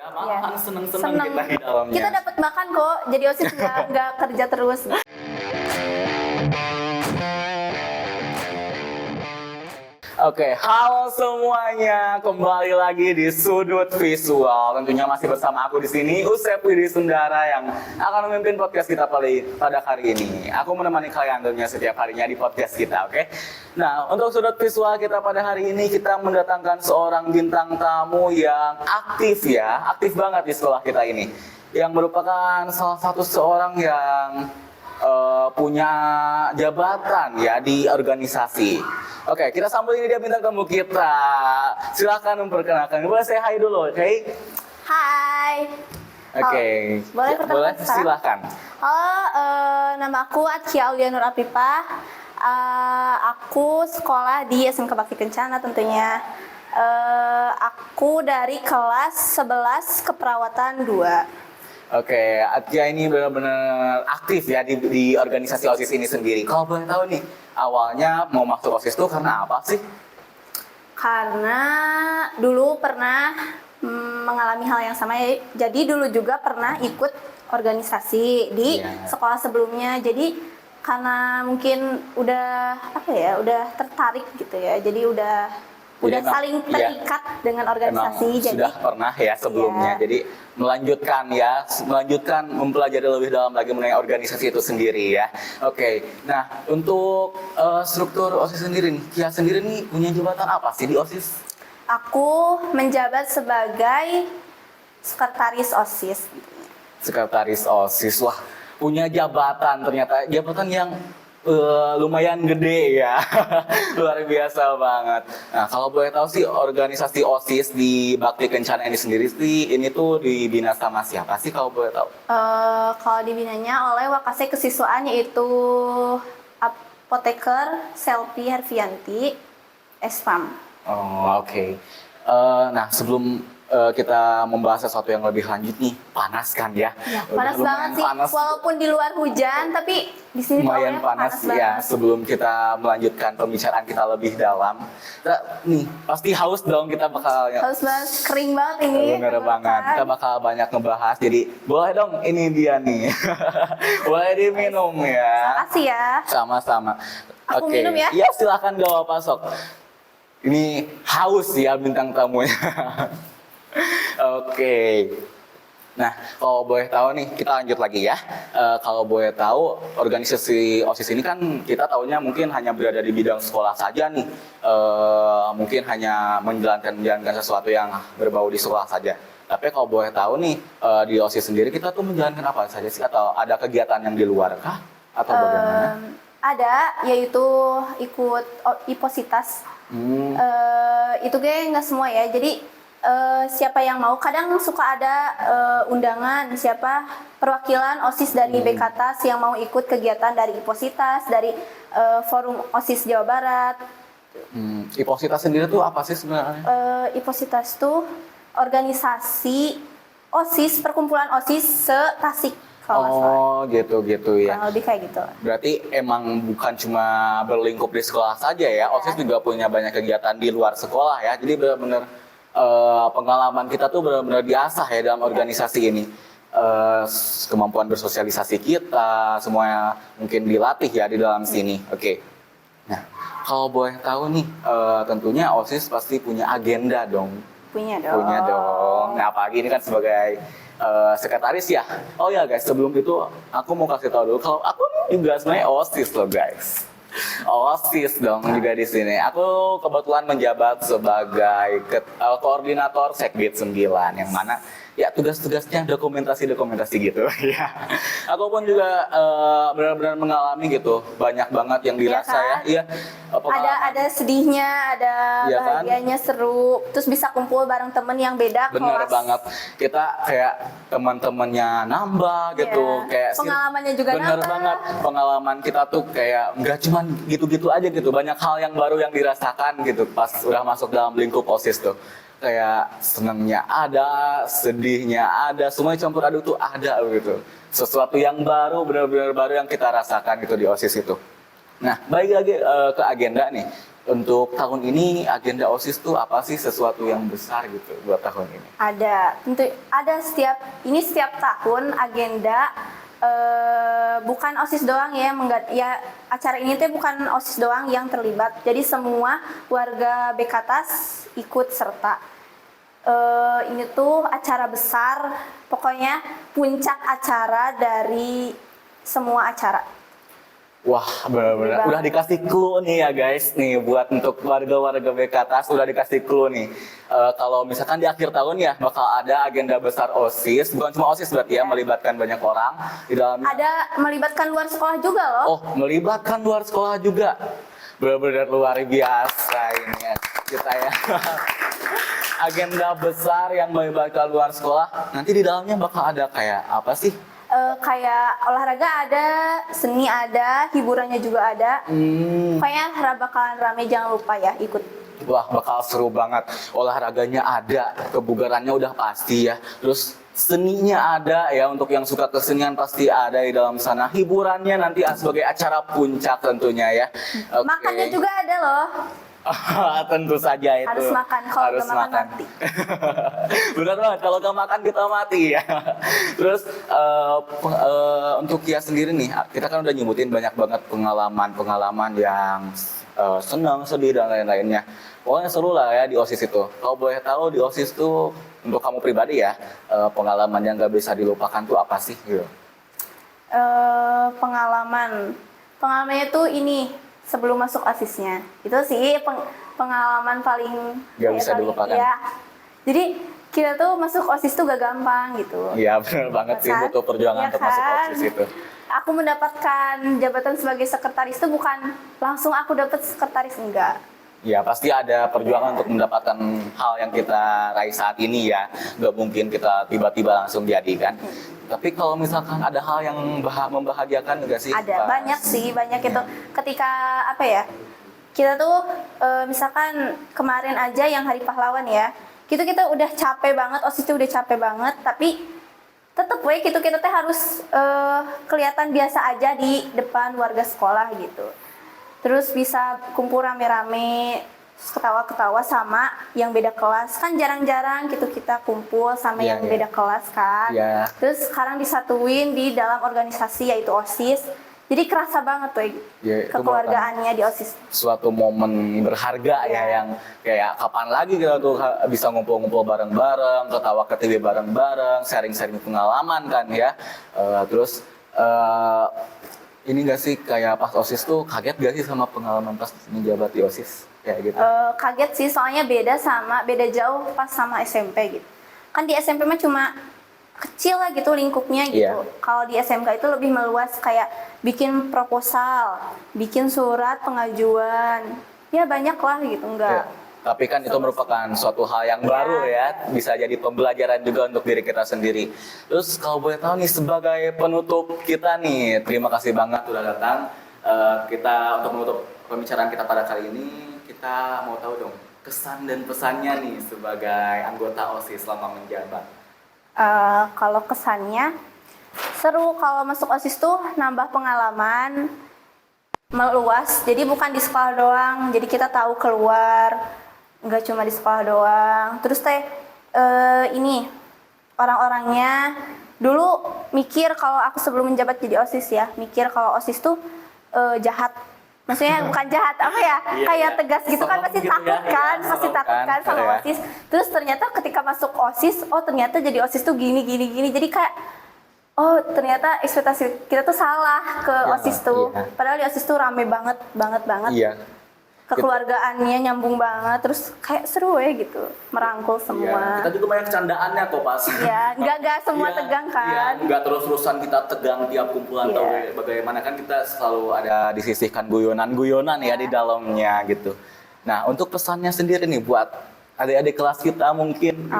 Malahan seneng-seneng Seneng. kita di dalamnya. Kita dapat makan kok, jadi OSIS nggak kerja terus. Oke, halo semuanya, kembali lagi di Sudut Visual. Tentunya masih bersama aku di sini, Usep Widi Sundara yang akan memimpin podcast kita pada hari ini. Aku menemani kalian tentunya setiap harinya di podcast kita, oke? Nah, untuk Sudut Visual kita pada hari ini, kita mendatangkan seorang bintang tamu yang aktif ya, aktif banget di sekolah kita ini. Yang merupakan salah satu seorang yang punya jabatan ya di organisasi. Oke, kita sambut ini dia bintang tamu kita. Silakan memperkenalkan. Boleh saya hai dulu, oke? Hai. Oke. Boleh Ya, pertama boleh sekarang? silakan. Halo, nama aku Atsya Aulia Nur Apipah. Aku sekolah di SMK Bakti Kencana tentunya. Aku dari kelas 11 keperawatan 2. Oke, Atia ini benar-benar aktif ya di organisasi OSIS ini sendiri. Kalau boleh tahu nih, awalnya mau masuk OSIS itu karena apa sih? Karena dulu pernah mengalami hal yang sama ya. Jadi dulu juga pernah ikut organisasi di sekolah sebelumnya. Jadi karena mungkin udah tertarik gitu ya. Jadi udah saling terikat dengan organisasi. Emang jadi sudah pernah ya sebelumnya. Jadi melanjutkan mempelajari lebih dalam lagi mengenai organisasi itu sendiri ya. Oke. Nah, untuk struktur OSIS sendiri nih, Kia sendiri nih punya jabatan apa sih di OSIS? aku menjabat sebagai sekretaris OSIS. Sekretaris OSIS. Wah, punya jabatan ternyata jabatan yang lumayan gede ya. Luar biasa banget. Nah, kalau boleh tahu sih organisasi OSIS di Bakti Kencana ini sendiri sih ini tuh dibina sama siapa sih kalau boleh tahu? Kalau dibinanya oleh Wakasek Kesiswaan yaitu apoteker Selvi Hervianti Espam. Oh, oke. Nah, sebelum kita membahas sesuatu yang lebih lanjut nih, panas kan ya? Ya, Udah panas lumayan banget sih. panas. Walaupun di luar hujan, tapi di sini Lumayan panas ya. banget. Sebelum kita melanjutkan pembicaraan kita lebih dalam, nih pasti haus dong kita bakal. Haus banget, kering banget ini. Bener banget. Kita bakal banyak ngebahas. Jadi boleh dong, ini dia nih. Boleh diminum ya. Makasih ya. Sama-sama. Aku Oke. minum ya? Iya, silakan gak apa-apa sok. Ini haus ya bintang tamunya. Oke. Nah, kalau boleh tahu nih, kita lanjut lagi ya. Kalau boleh tahu, organisasi OSIS ini kan kita tahunya mungkin hanya berada di bidang sekolah saja nih. Mungkin hanya menjalankan sesuatu yang berbau di sekolah saja. Tapi kalau boleh tahu nih, di OSIS sendiri kita tuh menjalankan apa saja sih? Atau ada kegiatan yang di luar kah? Atau bagaimana? Ada, yaitu ikut IPOSITAS. Itu kayak nggak semua ya. Jadi siapa yang mau, kadang suka ada undangan siapa perwakilan OSIS dari BKTAS yang mau ikut kegiatan dari IPOSITAS, dari forum OSIS Jawa Barat. IPOSITAS sendiri tuh apa sih sebenarnya? IPOSITAS tuh organisasi OSIS, perkumpulan OSIS se-Tasik kalau nggak salah. Oh, gitu ya. Kurang lebih kayak gitu. Berarti emang bukan cuma berlingkup di sekolah saja ya. OSIS juga punya banyak kegiatan di luar sekolah ya. Jadi benar-benar pengalaman kita tuh benar-benar diasah ya dalam organisasi ini. Kemampuan bersosialisasi kita semuanya mungkin dilatih ya di dalam sini. Oke. Nah, kalau boleh tahu nih, tentunya OSIS pasti punya agenda dong. Punya dong. Nah, apalagi ini kan sebagai sekretaris ya. Oh ya guys, sebelum itu aku mau kasih tahu dulu kalau aku juga sebenarnya OSIS loh guys. OSIS dong juga di sini. Aku kebetulan menjabat sebagai koordinator Sekbid 9 yang mana ya tugas-tugasnya dokumentasi gitu ya. Aku pun juga benar-benar mengalami gitu, banyak banget yang dirasa kan? ya. Iya. Ada sedihnya, ada Iya kan? bahagianya, seru. Terus bisa kumpul bareng temen yang beda Bener kelas. banget. Kita kayak teman-temannya nambah gitu, Iya. kayak Pengalamannya juga bener nambah. banget. Pengalaman kita tuh kayak nggak cuman gitu-gitu aja gitu. Banyak hal yang baru yang dirasakan gitu pas udah masuk dalam lingkup OSIS tuh. Kayak senangnya ada, sedihnya ada, semuanya campur aduk tuh ada gitu. Sesuatu yang baru, benar-benar baru yang kita rasakan gitu di OSIS itu. Nah, balik lagi ke agenda nih. untuk tahun ini agenda OSIS tuh apa sih, sesuatu yang besar gitu buat tahun ini? Ada, tentu ada setiap tahun agenda, bukan OSIS doang ya, ya acara ini tuh bukan OSIS doang yang terlibat. Jadi semua warga Bekatas ikut serta. Ini tuh acara besar, pokoknya puncak acara dari semua acara. Wah, benar-benar udah dikasih clue nih ya guys, nih buat untuk warga-warga Bekatas udah dikasih clue nih. Kalau misalkan di akhir tahun ya bakal ada agenda besar OSIS, bukan cuma OSIS berarti ya, melibatkan banyak orang di dalamnya. Ada melibatkan luar sekolah juga loh. Oh, melibatkan luar sekolah juga. Benar-benar luar biasa ini ya kita ya. Agenda besar yang melibatkan luar sekolah. Nanti di dalamnya bakal ada kayak apa sih? Kayak olahraga ada, seni ada, hiburannya juga ada. Kayaknya bakalan rame, jangan lupa ya ikut. Wah, bakal seru banget. Olahraganya ada, kebugarannya udah pasti ya. Terus seninya ada ya, untuk yang suka kesenian pasti ada di dalam sana. Hiburannya nanti sebagai acara puncak tentunya ya. Okay. Makannya juga ada loh. Tentu saja itu. Harus makan, kalau nggak makan mati. Benar banget, kalau nggak makan kita mati ya. Terus untuk Kia sendiri nih, kita kan udah nyebutin banyak banget pengalaman yang senang, sedih dan lain-lainnya. Pokoknya seru lah ya di OSIS itu. Kalau boleh tahu di OSIS tuh untuk kamu pribadi ya, pengalaman yang nggak bisa dilupakan tuh apa sih? Gitu. Pengalamannya tuh ini. Sebelum masuk OSIS-nya, itu sih pengalaman paling gak bisa dilupakan. Ya. Jadi kita tuh masuk OSIS tuh gak gampang gitu. Iya benar banget sih, butuh perjuangan untuk masuk OSIS itu. Aku mendapatkan jabatan sebagai sekretaris itu bukan langsung aku dapat sekretaris, enggak. Ya pasti ada perjuangan untuk mendapatkan hal yang kita raih saat ini ya. Gak mungkin kita tiba-tiba langsung jadi kan. Tapi kalau misalkan ada hal yang membahagiakan enggak sih? Ada, banyak itu. Ketika apa ya, kita tuh misalkan kemarin aja yang Hari Pahlawan ya, kita udah capek banget, OSIS itu udah capek banget, tapi tetep kita teh harus kelihatan biasa aja di depan warga sekolah gitu. Terus bisa kumpul rame-rame, ketawa-ketawa sama yang beda kelas. Kan jarang-jarang gitu kita kumpul sama yang beda kelas kan. Terus sekarang disatuin di dalam organisasi yaitu OSIS. Jadi kerasa banget tuh kekeluargaannya di OSIS. Suatu momen berharga ya yang kayak kapan lagi kita tuh bisa ngumpul-ngumpul bareng-bareng, ketawa ketiwi bareng-bareng, sharing-sharing pengalaman kan ya. Terus ini gak sih kayak pas OSIS tuh kaget gak sih sama pengalaman pas menjabat di OSIS kayak gitu? Kaget sih, soalnya beda jauh pas sama SMP gitu. Kan di SMP mah cuma kecil lah gitu lingkupnya gitu. Kalau di SMK itu lebih meluas, kayak bikin proposal, bikin surat pengajuan, ya banyak lah gitu enggak. Tapi kan itu merupakan suatu hal yang baru ya, bisa jadi pembelajaran juga untuk diri kita sendiri. Terus kalau boleh tahu nih sebagai penutup kita nih, terima kasih banget udah datang. Kita untuk menutup pembicaraan kita pada kali ini, kita mau tahu dong kesan dan pesannya nih sebagai anggota OSIS selama menjabat. Kalau kesannya seru, kalau masuk OSIS tuh nambah pengalaman, meluas. Jadi bukan di sekolah doang, jadi kita tahu keluar. Nggak cuma di sekolah doang. Terus ini orang-orangnya dulu mikir, kalau aku sebelum menjabat jadi OSIS ya, mikir kalau OSIS tuh jahat. Maksudnya bukan jahat, apa ya, kayak tegas gitu kan, pasti takut kan, sama OSIS. Terus ternyata ketika masuk OSIS, oh ternyata jadi OSIS tuh gini. Jadi kayak, oh ternyata ekspektasi kita tuh salah ke OSIS tuh. Padahal di OSIS tuh rame banget. Iya. Kekeluargaannya nyambung banget, terus kayak seru ya gitu, merangkul semua. Kita juga banyak candaannya kok pas. Iya, nggak semua tegang kan. Iya, nggak terus-terusan kita tegang tiap kumpulan atau bagaimana, kan kita selalu ada disisihkan guyonan ya di dalamnya gitu. Nah, untuk pesannya sendiri nih buat adik-adik kelas kita mungkin.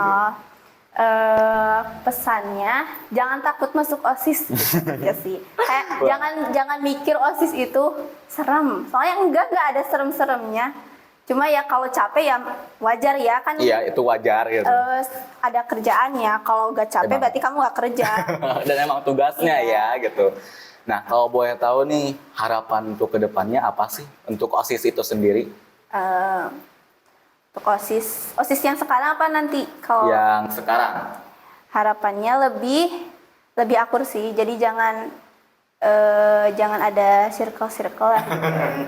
Pesannya jangan takut masuk OSIS ya sih. Kayak jangan mikir OSIS itu serem. Soalnya enggak ada serem-seremnya. Cuma ya kalau capek ya wajar ya kan. Iya, itu wajar gitu. Ada kerjaannya. Kalau nggak capek berarti kamu nggak kerja. Dan emang tugasnya ya gitu. Nah, kalau boleh tahu nih harapan untuk kedepannya apa sih untuk OSIS itu sendiri? Untuk OSIS yang sekarang apa nanti? Kalau Yang sekarang. harapannya lebih akur sih. Jadi jangan ada circle lah,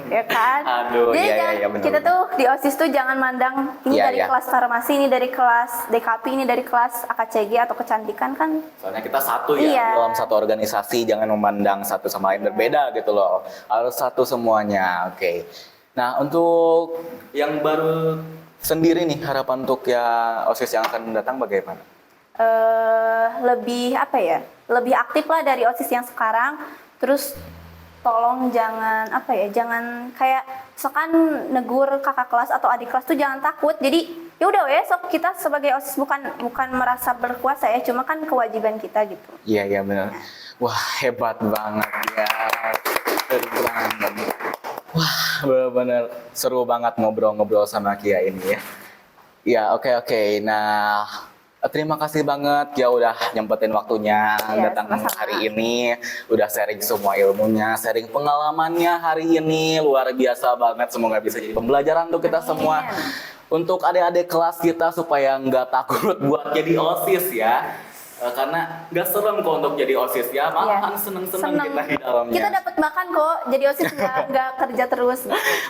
ya kan? Aduh, Jadi iya, bener. kita tuh di OSIS tuh jangan mandang ini Iya, dari iya. kelas farmasi, ini dari kelas DKP, ini dari kelas AKCG atau kecantikan kan? Soalnya kita satu ya, Iya. dalam satu organisasi, jangan memandang satu sama lain berbeda gitu loh. Harus satu semuanya, oke. Nah, untuk yang baru sendiri nih, harapan untuk ya OSIS yang akan datang bagaimana? Lebih apa ya? Lebih aktif lah dari OSIS yang sekarang. Terus tolong jangan apa ya? Jangan kayak misalkan negur kakak kelas atau adik kelas tuh jangan takut. Jadi ya udah weh, sok kita sebagai OSIS bukan merasa berkuasa ya, cuma kan kewajiban kita gitu. Iya benar. Wah, hebat banget ya. Keren banget. Wah, benar-benar seru banget ngobrol-ngobrol sama Kia ini ya. Ya, oke. Nah, terima kasih banget ya udah nyempetin waktunya Iya, datang sama-sama. hari ini, udah sharing semua ilmunya, sharing pengalamannya hari ini luar biasa banget. Semoga bisa jadi pembelajaran untuk kita semua, untuk adik-adik kelas kita supaya nggak takut buat jadi OSIS ya. Karena nggak serem kok untuk jadi OSIS ya, malahan seneng-seneng kita di dalamnya. Kita dapat makan kok, jadi OSIS nggak kerja terus.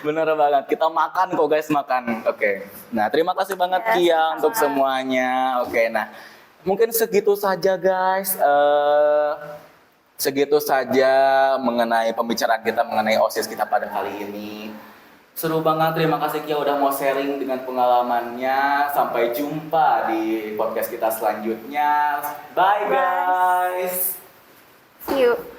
Bener banget, kita makan kok guys, makan. Oke. Nah, terima kasih banget Ya, Kia sama-sama. untuk semuanya. Oke, nah mungkin segitu saja guys. Segitu saja mengenai pembicaraan kita mengenai OSIS kita pada kali ini. Seru banget, terima kasih Kia udah mau sharing dengan pengalamannya. Sampai jumpa di podcast kita selanjutnya. Bye guys. See you.